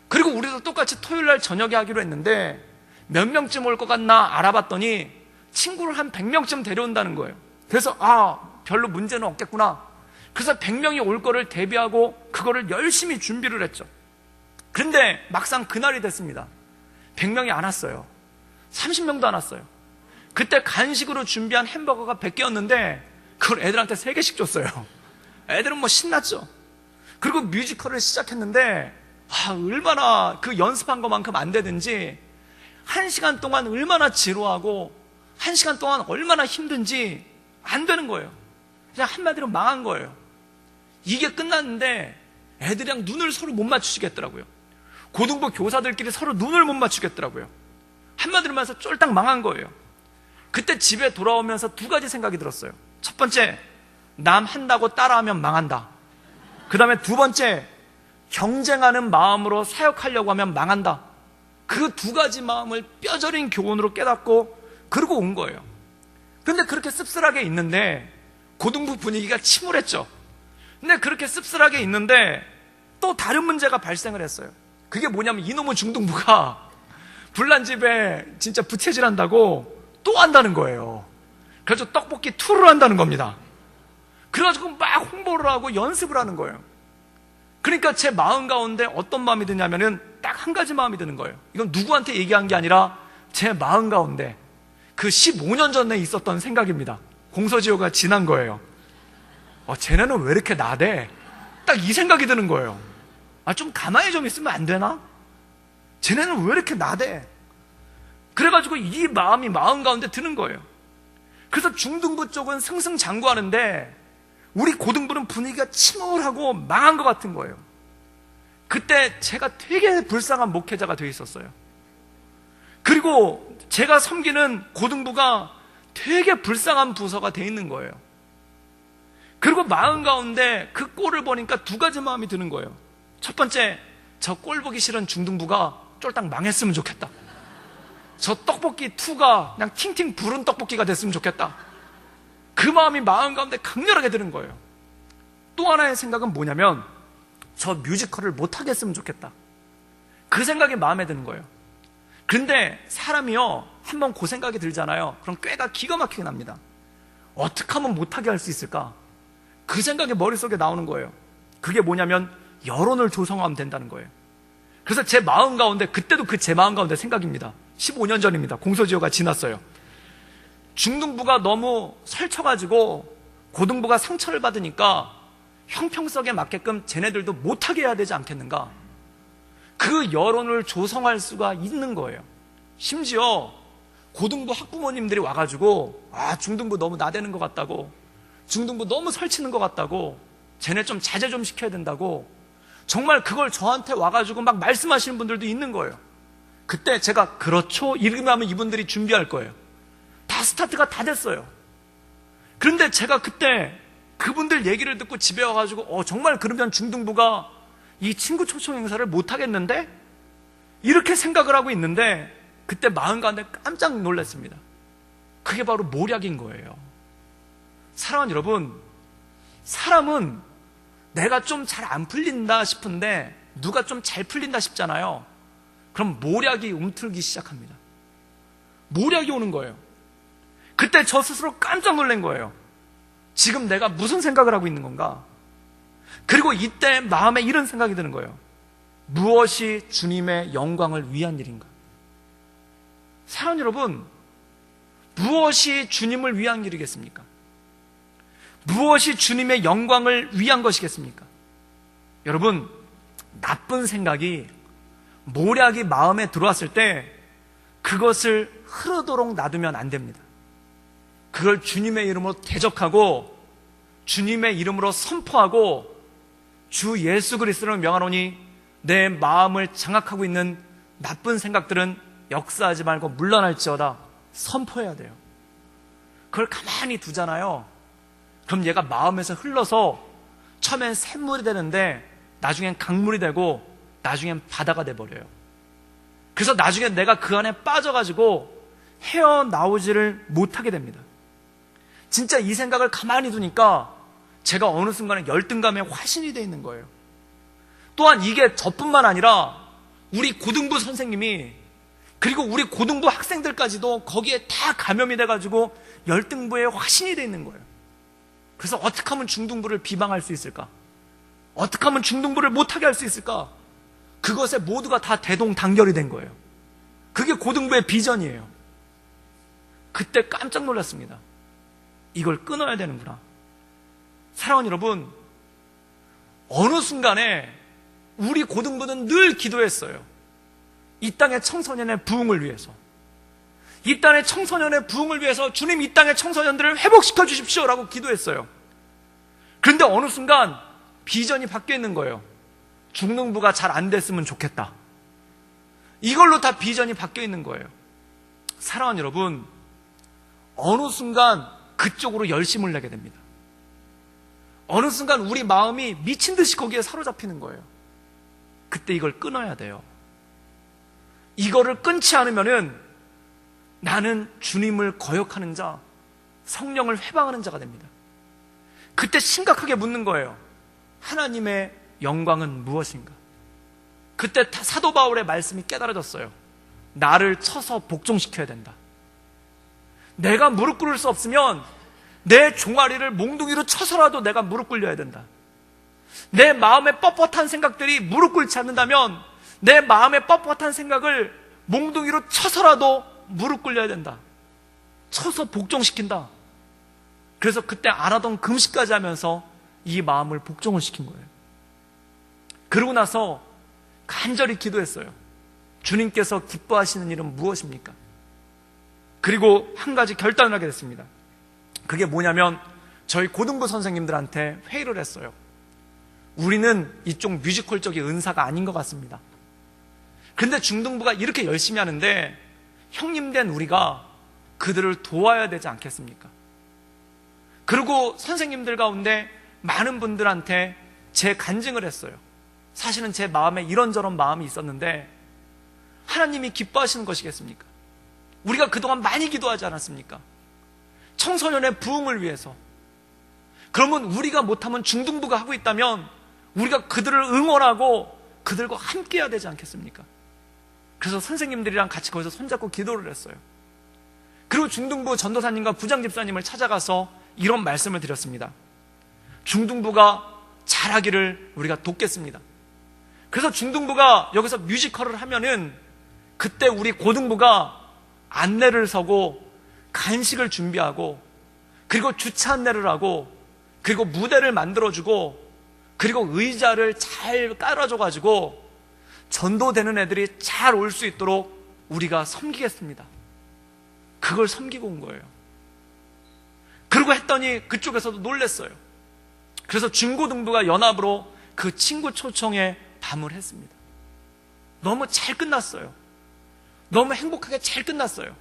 그리고 우리도 똑같이 토요일 날 저녁에 하기로 했는데 몇 명쯤 올 것 같나 알아봤더니 친구를 한 100명쯤 데려온다는 거예요. 그래서 별로 문제는 없겠구나. 그래서 100명이 올 거를 대비하고 그거를 열심히 준비를 했죠. 그런데 막상 그날이 됐습니다. 100명이 안 왔어요. 30명도 안 왔어요. 그때 간식으로 준비한 햄버거가 100개였는데 그걸 애들한테 3개씩 줬어요. 애들은 뭐 신났죠. 그리고 뮤지컬을 시작했는데 얼마나 그 연습한 것만큼 안 되든지 1시간 동안 얼마나 지루하고 1시간 동안 얼마나 힘든지 안 되는 거예요. 그냥 한마디로 망한 거예요. 이게 끝났는데 애들이랑 눈을 서로 못 맞추시겠더라고요. 고등부 교사들끼리 서로 눈을 못 맞추겠더라고요. 한마디로 말해서 쫄딱 망한 거예요. 그때 집에 돌아오면서 2가지 생각이 들었어요. 첫 번째, 남 한다고 따라하면 망한다. 그 다음에 2번째, 경쟁하는 마음으로 사역하려고 하면 망한다. 그 2가지 마음을 뼈저린 교훈으로 깨닫고 그러고 온 거예요. 그런데 그렇게 씁쓸하게 있는데 고등부 분위기가 침울했죠. 근데 그렇게 씁쓸하게 있는데 또 다른 문제가 발생을 했어요. 그게 뭐냐면 이놈의 중등부가 불난집에 진짜 부채질한다고 또 한다는 거예요. 그래서 떡볶이 투를 한다는 겁니다. 그래가지고 막 홍보를 하고 연습을 하는 거예요. 그러니까 제 마음 가운데 어떤 마음이 드냐면은 딱 한 가지 마음이 드는 거예요. 이건 누구한테 얘기한 게 아니라 제 마음 가운데 그 15년 전에 있었던 생각입니다. 공소지효가 지난 거예요. 쟤네는 왜 이렇게 나대? 딱 이 생각이 드는 거예요. 좀 가만히 좀 있으면 안 되나? 쟤네는 왜 이렇게 나대? 그래가지고 이 마음이 마음 가운데 드는 거예요. 그래서 중등부 쪽은 승승장구하는데 우리 고등부는 분위기가 침울하고 망한 것 같은 거예요. 그때 제가 되게 불쌍한 목회자가 되어 있었어요. 그리고 제가 섬기는 고등부가 되게 불쌍한 부서가 되어 있는 거예요. 그리고 마음 가운데 그 꼴을 보니까 2가지 마음이 드는 거예요. 첫 번째, 저 꼴 보기 싫은 중등부가 쫄딱 망했으면 좋겠다. 저 떡볶이 투가 그냥 팅팅 부른 떡볶이가 됐으면 좋겠다. 그 마음이 마음 가운데 강렬하게 드는 거예요. 또 하나의 생각은 뭐냐면 저 뮤지컬을 못하게 했으면 좋겠다. 그 생각이 마음에 드는 거예요. 그런데 사람이요, 한번 그 생각이 들잖아요. 그럼 꾀가 기가 막히게 납니다. 어떻게 하면 못하게 할 수 있을까? 그 생각이 머릿속에 나오는 거예요. 그게 뭐냐면 여론을 조성하면 된다는 거예요. 그래서 제 마음 가운데, 그때도 제 마음 가운데 생각입니다. 15년 전입니다. 공소지효가 지났어요. 중등부가 너무 설쳐가지고 고등부가 상처를 받으니까 형평성에 맞게끔 쟤네들도 못하게 해야 되지 않겠는가? 그 여론을 조성할 수가 있는 거예요. 심지어 고등부 학부모님들이 와가지고 중등부 너무 나대는 것 같다고, 중등부 너무 설치는 것 같다고, 쟤네 좀 자제 좀 시켜야 된다고 정말 그걸 저한테 와가지고 막 말씀하시는 분들도 있는 거예요. 그때 제가 그렇죠? 이렇게 하면 이분들이 준비할 거예요. 다 스타트가 다 됐어요. 그런데 제가 그때 그분들 얘기를 듣고 집에 와가지고 정말 그러면 중등부가 이 친구 초청 행사를 못 하겠는데? 이렇게 생각을 하고 있는데 그때 마음 가운데 깜짝 놀랐습니다. 그게 바로 모략인 거예요. 사랑하는 여러분, 사람은 내가 좀 잘 안 풀린다 싶은데 누가 좀 잘 풀린다 싶잖아요. 그럼 모략이 움틀기 시작합니다. 모략이 오는 거예요. 그때 저 스스로 깜짝 놀란 거예요. 지금 내가 무슨 생각을 하고 있는 건가? 그리고 이때 마음에 이런 생각이 드는 거예요. 무엇이 주님의 영광을 위한 일인가? 사랑하는 여러분, 무엇이 주님을 위한 일이겠습니까? 무엇이 주님의 영광을 위한 것이겠습니까? 여러분, 나쁜 생각이, 모략이 마음에 들어왔을 때 그것을 흐르도록 놔두면 안 됩니다. 그걸 주님의 이름으로 대적하고 주님의 이름으로 선포하고 주 예수 그리스도를 명하노니 내 마음을 장악하고 있는 나쁜 생각들은 역사하지 말고 물러날지어다 선포해야 돼요. 그걸 가만히 두잖아요. 그럼 얘가 마음에서 흘러서 처음엔 샘물이 되는데 나중엔 강물이 되고 나중엔 바다가 돼버려요. 그래서 나중에 내가 그 안에 빠져가지고 헤어나오지를 못하게 됩니다. 진짜 이 생각을 가만히 두니까 제가 어느 순간에 열등감에 화신이 돼 있는 거예요. 또한 이게 저뿐만 아니라 우리 고등부 선생님이, 그리고 우리 고등부 학생들까지도 거기에 다 감염이 돼가지고 열등부에 확신이 돼 있는 거예요. 그래서 어떻게 하면 중등부를 비방할 수 있을까? 어떻게 하면 중등부를 못하게 할 수 있을까? 그것에 모두가 다 대동단결이 된 거예요. 그게 고등부의 비전이에요. 그때 깜짝 놀랐습니다. 이걸 끊어야 되는구나. 사랑하는 여러분, 어느 순간에 우리 고등부는 늘 기도했어요. 이 땅의 청소년의 부흥을 위해서, 이 땅의 청소년의 부흥을 위해서 주님, 이 땅의 청소년들을 회복시켜 주십시오라고 기도했어요. 그런데 어느 순간 비전이 바뀌어 있는 거예요. 중등부가 잘 안 됐으면 좋겠다. 이걸로 다 비전이 바뀌어 있는 거예요. 사랑하는 여러분, 어느 순간 그쪽으로 열심을 내게 됩니다. 어느 순간 우리 마음이 미친 듯이 거기에 사로잡히는 거예요. 그때 이걸 끊어야 돼요. 이거를 끊지 않으면은 나는 주님을 거역하는 자, 성령을 회방하는 자가 됩니다. 그때 심각하게 묻는 거예요. 하나님의 영광은 무엇인가? 그때 사도 바울의 말씀이 깨달아졌어요. 나를 쳐서 복종시켜야 된다. 내가 무릎 꿇을 수 없으면 내 종아리를 몽둥이로 쳐서라도 내가 무릎 꿇려야 된다. 내 마음에 뻣뻣한 생각들이 무릎 꿇지 않는다면 내 마음에 뻣뻣한 생각을 몽둥이로 쳐서라도 무릎 꿇려야 된다. 쳐서 복종시킨다. 그래서 그때 안 하던 금식까지 하면서 이 마음을 복종을 시킨 거예요. 그러고 나서 간절히 기도했어요. 주님께서 기뻐하시는 일은 무엇입니까? 그리고 한 가지 결단을 하게 됐습니다. 그게 뭐냐면 저희 고등부 선생님들한테 회의를 했어요. 우리는 이쪽 뮤지컬 쪽의 은사가 아닌 것 같습니다. 그런데 중등부가 이렇게 열심히 하는데 형님 된 우리가 그들을 도와야 되지 않겠습니까? 그리고 선생님들 가운데 많은 분들한테 제 간증을 했어요. 사실은 제 마음에 이런저런 마음이 있었는데 하나님이 기뻐하시는 것이겠습니까? 우리가 그동안 많이 기도하지 않았습니까? 청소년의 부흥을 위해서. 그러면 우리가 못하면 중등부가 하고 있다면 우리가 그들을 응원하고 그들과 함께 해야 되지 않겠습니까? 그래서 선생님들이랑 같이 거기서 손잡고 기도를 했어요. 그리고 중등부 전도사님과 부장집사님을 찾아가서 이런 말씀을 드렸습니다. 중등부가 잘하기를 우리가 돕겠습니다. 그래서 중등부가 여기서 뮤지컬을 하면은 그때 우리 고등부가 안내를 서고 간식을 준비하고 그리고 주차 안내를 하고 그리고 무대를 만들어주고 그리고 의자를 잘 깔아줘가지고 전도되는 애들이 잘 올 수 있도록 우리가 섬기겠습니다. 그걸 섬기고 온 거예요. 그러고 했더니 그쪽에서도 놀랬어요. 그래서 중고등부가 연합으로 그 친구 초청에 밤을 했습니다. 너무 잘 끝났어요. 너무 행복하게 잘 끝났어요.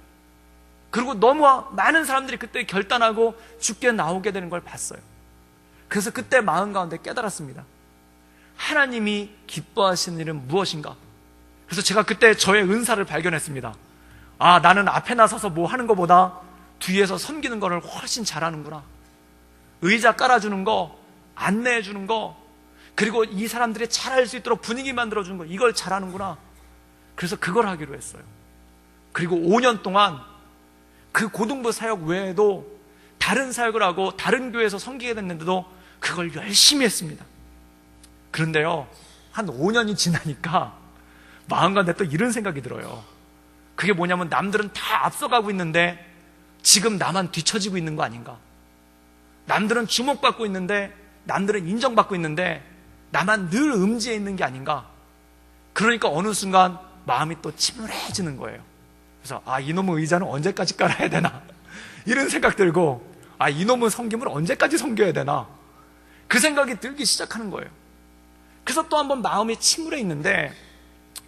그리고 너무 많은 사람들이 그때 결단하고 죽게 나오게 되는 걸 봤어요. 그래서 그때 마음 가운데 깨달았습니다. 하나님이 기뻐하시는 일은 무엇인가? 그래서 제가 그때 저의 은사를 발견했습니다. 아, 나는 앞에 나서서 뭐 하는 것보다 뒤에서 섬기는 거를 훨씬 잘하는구나. 의자 깔아주는 거, 안내해주는 거, 그리고 이 사람들이 잘할 수 있도록 분위기 만들어주는 거, 이걸 잘하는구나. 그래서 그걸 하기로 했어요. 그리고 5년 동안 그 고등부 사역 외에도 다른 사역을 하고 다른 교회에서 섬기게 됐는데도 그걸 열심히 했습니다. 그런데요, 한 5년이 지나니까 마음 가운데 또 이런 생각이 들어요. 그게 뭐냐면 남들은 다 앞서가고 있는데 지금 나만 뒤처지고 있는 거 아닌가? 남들은 주목받고 있는데, 남들은 인정받고 있는데 나만 늘 음지에 있는 게 아닌가? 그러니까 어느 순간 마음이 또 침울해지는 거예요. 그래서 이놈의 의자는 언제까지 깔아야 되나? 이런 생각 들고, 이놈의 섬김을 언제까지 섬겨야 되나? 그 생각이 들기 시작하는 거예요. 그래서 또 한번 마음이 침울해 있는데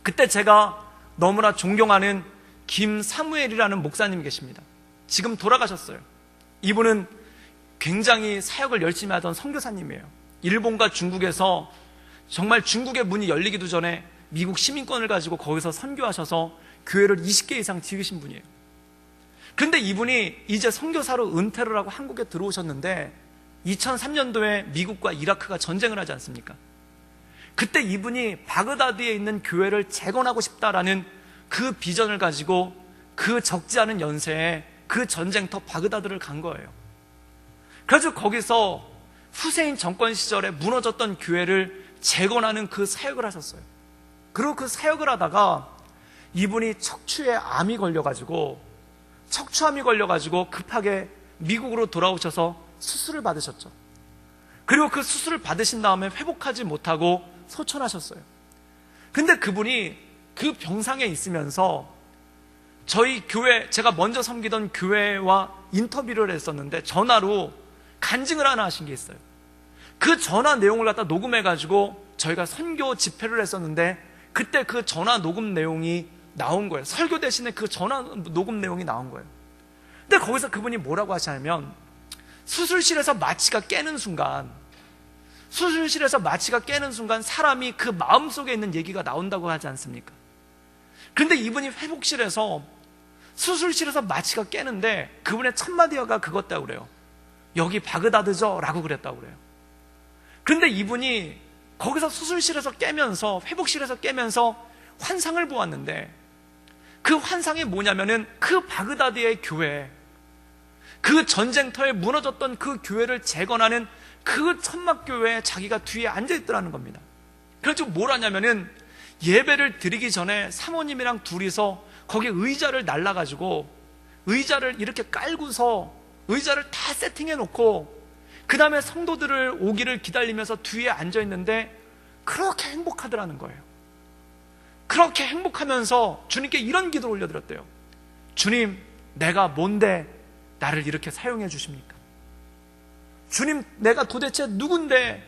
그때 제가 너무나 존경하는 김사무엘이라는 목사님이 계십니다. 지금 돌아가셨어요. 이분은 굉장히 사역을 열심히 하던 선교사님이에요. 일본과 중국에서 정말 중국의 문이 열리기도 전에 미국 시민권을 가지고 거기서 선교하셔서 교회를 20개 이상 지으신 분이에요. 그런데 이분이 이제 선교사로 은퇴를 하고 한국에 들어오셨는데 2003년도에 미국과 이라크가 전쟁을 하지 않습니까? 그때 이분이 바그다드에 있는 교회를 재건하고 싶다라는 그 비전을 가지고 그 적지 않은 연세에 그 전쟁터 바그다드를 간 거예요. 그래서 거기서 후세인 정권 시절에 무너졌던 교회를 재건하는 그 사역을 하셨어요. 그리고 그 사역을 하다가 이분이 척추암이 걸려가지고 급하게 미국으로 돌아오셔서 수술을 받으셨죠. 그리고 그 수술을 받으신 다음에 회복하지 못하고 소천하셨어요. 근데 그분이 그 병상에 있으면서 저희 교회, 제가 먼저 섬기던 교회와 인터뷰를 했었는데 전화로 간증을 하나 하신 게 있어요. 그 전화 내용을 갖다 녹음해가지고 저희가 선교 집회를 했었는데 그때 그 전화 녹음 내용이 나온 거예요. 설교 대신에 그 전화 녹음 내용이 나온 거예요. 근데 거기서 그분이 뭐라고 하시냐면 수술실에서 마취가 깨는 순간 사람이 그 마음속에 있는 얘기가 나온다고 하지 않습니까? 그런데 이분이 수술실에서 마취가 깨는데 그분의 첫 마디가 그것다고 그래요. 여기 바그다드죠? 라고 그랬다고 그래요. 그런데 이분이 거기서 수술실에서 깨면서, 회복실에서 깨면서 환상을 보았는데 그 환상이 뭐냐면은 그 바그다드의 교회, 그 전쟁터에 무너졌던 그 교회를 재건하는 그 천막교회에 자기가 뒤에 앉아있더라는 겁니다. 그래서 뭘 하냐면은 예배를 드리기 전에 사모님이랑 둘이서 거기 의자를 날라가지고 의자를 이렇게 깔고서 의자를 다 세팅해 놓고 그 다음에 성도들을 오기를 기다리면서 뒤에 앉아있는데 그렇게 행복하더라는 거예요. 그렇게 행복하면서 주님께 이런 기도를 올려드렸대요. 주님, 내가 뭔데 나를 이렇게 사용해 주십니까? 주님, 내가 도대체 누군데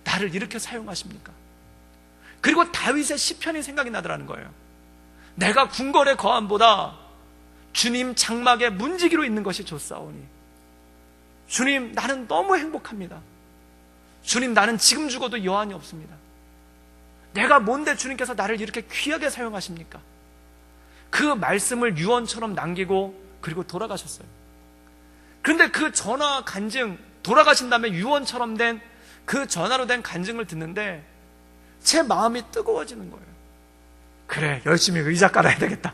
나를 이렇게 사용하십니까? 그리고 다윗의 시편이 생각이 나더라는 거예요. 내가 궁궐의 거함보다 주님 장막에 문지기로 있는 것이 좋사오니 주님, 나는 너무 행복합니다. 주님, 나는 지금 죽어도 여한이 없습니다. 내가 뭔데 주님께서 나를 이렇게 귀하게 사용하십니까? 그 말씀을 유언처럼 남기고 그리고 돌아가셨어요. 그런데 그 전화 간증, 돌아가신 다음에 유언처럼 된 그 전화로 된 간증을 듣는데 제 마음이 뜨거워지는 거예요. 그래, 열심히 의자 깔아야 되겠다.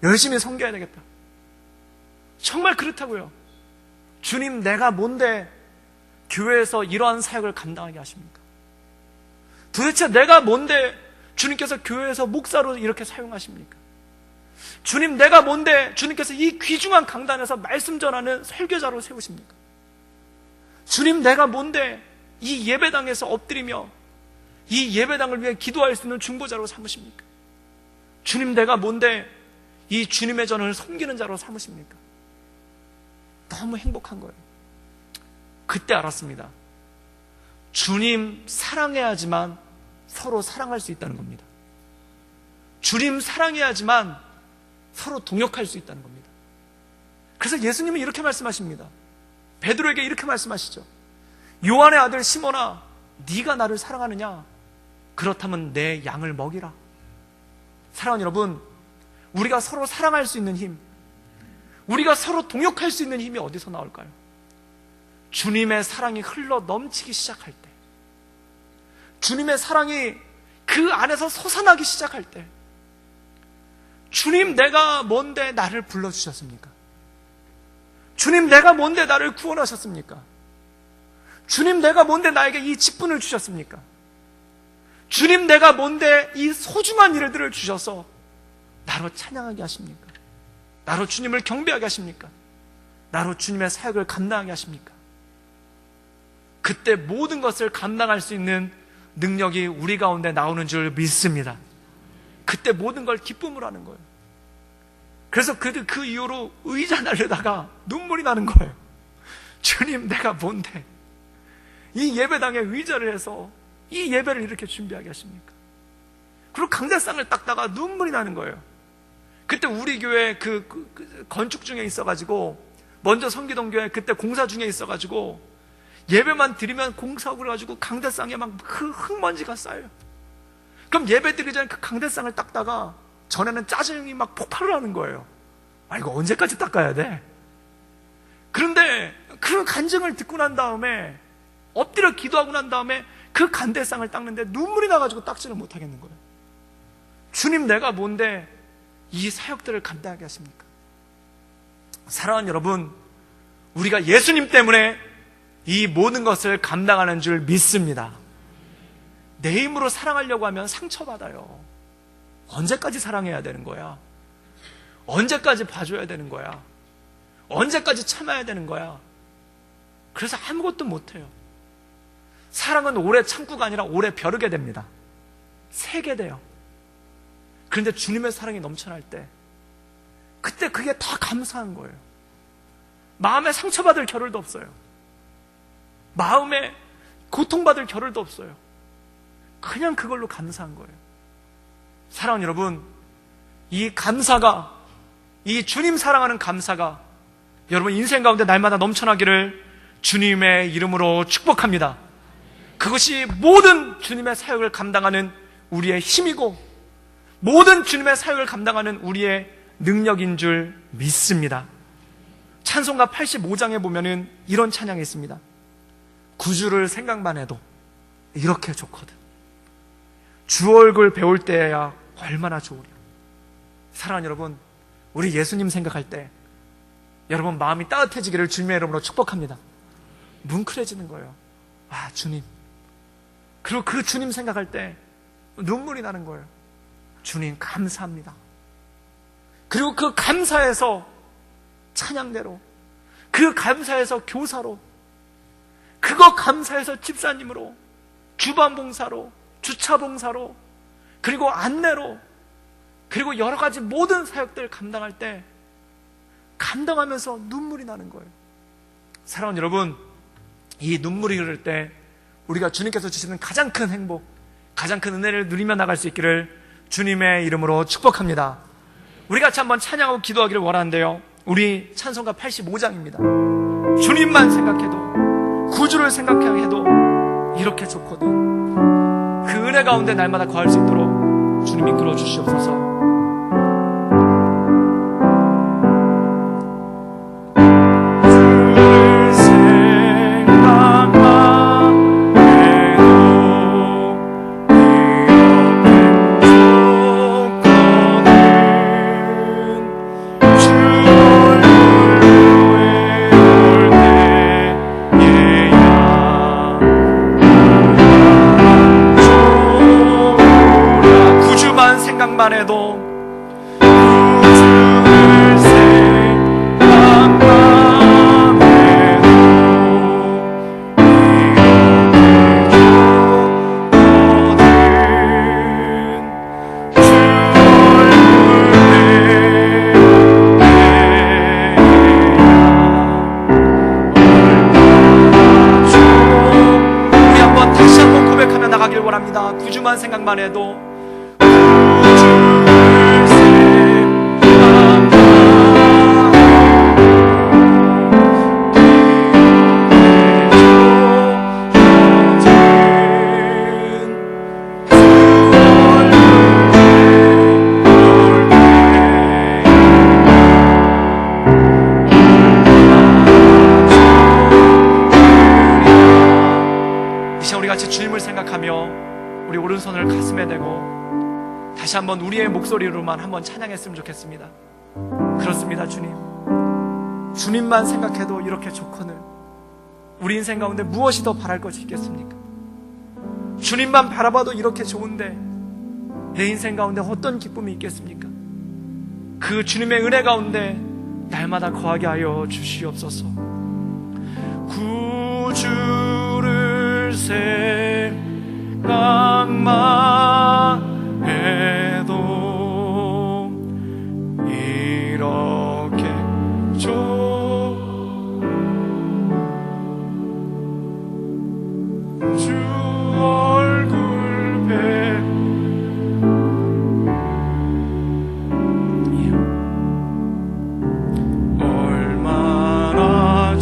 열심히 섬겨야 되겠다. 정말 그렇다고요. 주님, 내가 뭔데 교회에서 이러한 사역을 감당하게 하십니까? 도대체 내가 뭔데 주님께서 교회에서 목사로 이렇게 사용하십니까? 주님, 내가 뭔데 주님께서 이 귀중한 강단에서 말씀 전하는 설교자로 세우십니까? 주님, 내가 뭔데 이 예배당에서 엎드리며 이 예배당을 위해 기도할 수 있는 중보자로 삼으십니까? 주님, 내가 뭔데 이 주님의 전을 섬기는 자로 삼으십니까? 너무 행복한 거예요. 그때 알았습니다. 주님 사랑해야지만 서로 사랑할 수 있다는 겁니다. 주님 사랑해야지만 서로 동역할 수 있다는 겁니다. 그래서 예수님은 이렇게 말씀하십니다. 베드로에게 이렇게 말씀하시죠. 요한의 아들 시몬아, 네가 나를 사랑하느냐? 그렇다면 내 양을 먹이라. 사랑하는 여러분, 우리가 서로 사랑할 수 있는 힘, 우리가 서로 동역할 수 있는 힘이 어디서 나올까요? 주님의 사랑이 흘러 넘치기 시작할 때, 주님의 사랑이 그 안에서 솟아나기 시작할 때, 주님, 내가 뭔데 나를 불러주셨습니까? 주님, 내가 뭔데 나를 구원하셨습니까? 주님, 내가 뭔데 나에게 이 직분을 주셨습니까? 주님, 내가 뭔데 이 소중한 일들을 주셔서 나로 찬양하게 하십니까? 나로 주님을 경배하게 하십니까? 나로 주님의 사역을 감당하게 하십니까? 그때 모든 것을 감당할 수 있는 능력이 우리 가운데 나오는 줄 믿습니다. 그때 모든 걸 기쁨으로 하는 거예요. 그래서 그 이후로 의자 날려다가 눈물이 나는 거예요. 주님, 내가 뭔데 이 예배당에 의자를 해서 이 예배를 이렇게 준비하게 하십니까? 그리고 강대상을 닦다가 눈물이 나는 거예요. 그때 우리 교회 그 건축 중에 있어가지고, 먼저 섬기던 교회 그때 공사 중에 있어가지고 예배만 드리면 공사하고 그래가지고 강대상에 막 그 흙먼지가 쌓여요. 그럼 예배 드리기 전에 그 강대상을 닦다가 전에는 짜증이 막 폭발을 하는 거예요. 아, 이거 언제까지 닦아야 돼? 그런데 그 간증을 듣고 난 다음에, 엎드려 기도하고 난 다음에 그 간대상을 닦는데 눈물이 나가지고 닦지를 못하겠는 거예요. 주님, 내가 뭔데 이 사역들을 감당하게 하십니까? 사랑하는 여러분, 우리가 예수님 때문에 이 모든 것을 감당하는 줄 믿습니다. 내 힘으로 사랑하려고 하면 상처받아요. 언제까지 사랑해야 되는 거야? 언제까지 봐줘야 되는 거야? 언제까지 참아야 되는 거야? 그래서 아무것도 못해요. 사랑은 오래 참고가 아니라 오래 벼르게 됩니다. 새게 돼요. 그런데 주님의 사랑이 넘쳐날 때, 그때 그게 더 감사한 거예요. 마음에 상처받을 겨를도 없어요. 마음에 고통받을 겨를도 없어요. 그냥 그걸로 감사한 거예요. 사랑하는 여러분, 이 감사가, 이 주님 사랑하는 감사가 여러분 인생 가운데 날마다 넘쳐나기를 주님의 이름으로 축복합니다. 그것이 모든 주님의 사역을 감당하는 우리의 힘이고 모든 주님의 사역을 감당하는 우리의 능력인 줄 믿습니다. 찬송가 85장에 보면은 이런 찬양이 있습니다. 구주를 생각만 해도 이렇게 좋거든. 주 얼굴 배울 때야 얼마나 좋으랴. 사랑하는 여러분, 우리 예수님 생각할 때 여러분 마음이 따뜻해지기를 주님의 이름으로 축복합니다. 뭉클해지는 거예요. 아, 주님. 그리고 그 주님 생각할 때 눈물이 나는 거예요. 주님 감사합니다. 그리고 그 감사에서 찬양대로, 그 감사에서 교사로, 그거 감사해서 집사님으로, 주방봉사로, 주차봉사로, 그리고 안내로, 그리고 여러 가지 모든 사역들을 감당할 때 감당하면서 눈물이 나는 거예요. 사랑하는 여러분, 이 눈물이 흐를 때 우리가 주님께서 주시는 가장 큰 행복, 가장 큰 은혜를 누리며 나갈 수 있기를 주님의 이름으로 축복합니다. 우리 같이 한번 찬양하고 기도하기를 원하는데요, 우리 찬송가 85장입니다. 주님만 생각해도, 구주를 생각해도 이렇게 좋거든. 그 은혜 가운데 날마다 거할 수 있도록 주님 이끌어 주시옵소서. 생각만 해도, 구주를 생각만 해도 이렇게 좋거든. 주 얼굴 우리 한번 다시 한번 고백하며 나가길 원합니다. 구주만 생각만 해도, 주님을 생각하며 우리 오른손을 가슴에 대고 다시 한번 우리의 목소리로만 한번 찬양했으면 좋겠습니다. 그렇습니다. 주님, 주님만 생각해도 이렇게 좋거늘 우리 인생 가운데 무엇이 더 바랄 것이 있겠습니까? 주님만 바라봐도 이렇게 좋은데 내 인생 가운데 어떤 기쁨이 있겠습니까? 그 주님의 은혜 가운데 날마다 거하게 하여 주시옵소서. 구주를 생각만 해도 이렇게 주 얼굴 얼마나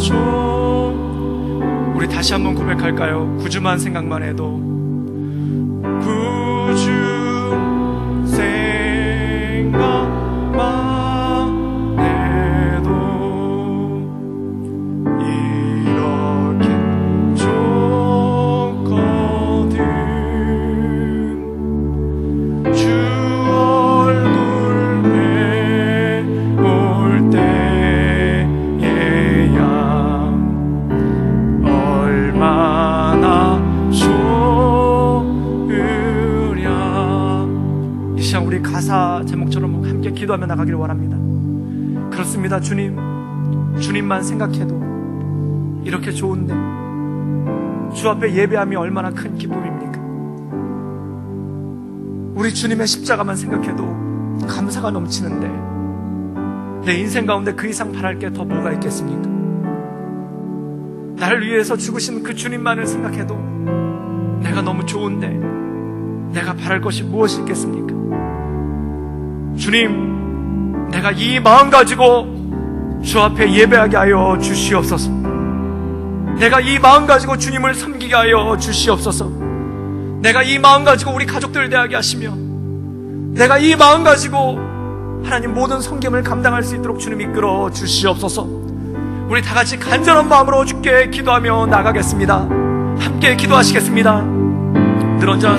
우리 다시 한번 고백할까요? 구주만 생각만 해도, 구주 생각만 해도 이렇게 좋거든. 기도하며 나가기를 원합니다. 그렇습니다. 주님만 생각해도 이렇게 좋은데 주 앞에 예배함이 얼마나 큰 기쁨입니까? 우리 주님의 십자가만 생각해도 감사가 넘치는데 내 인생 가운데 그 이상 바랄 게 더 뭐가 있겠습니까? 나를 위해서 죽으신 그 주님만을 생각해도 내가 너무 좋은데 내가 바랄 것이 무엇이 있겠습니까? 주님, 내가 이 마음 가지고 주 앞에 예배하게 하여 주시옵소서. 내가 이 마음 가지고 주님을 섬기게 하여 주시옵소서. 내가 이 마음 가지고 우리 가족들 대하게 하시며 내가 이 마음 가지고 하나님 모든 섬김을 감당할 수 있도록 주님 이끌어 주시옵소서. 우리 다 같이 간절한 마음으로 주께 기도하며 나가겠습니다. 함께 기도하시겠습니다. 늘 언제나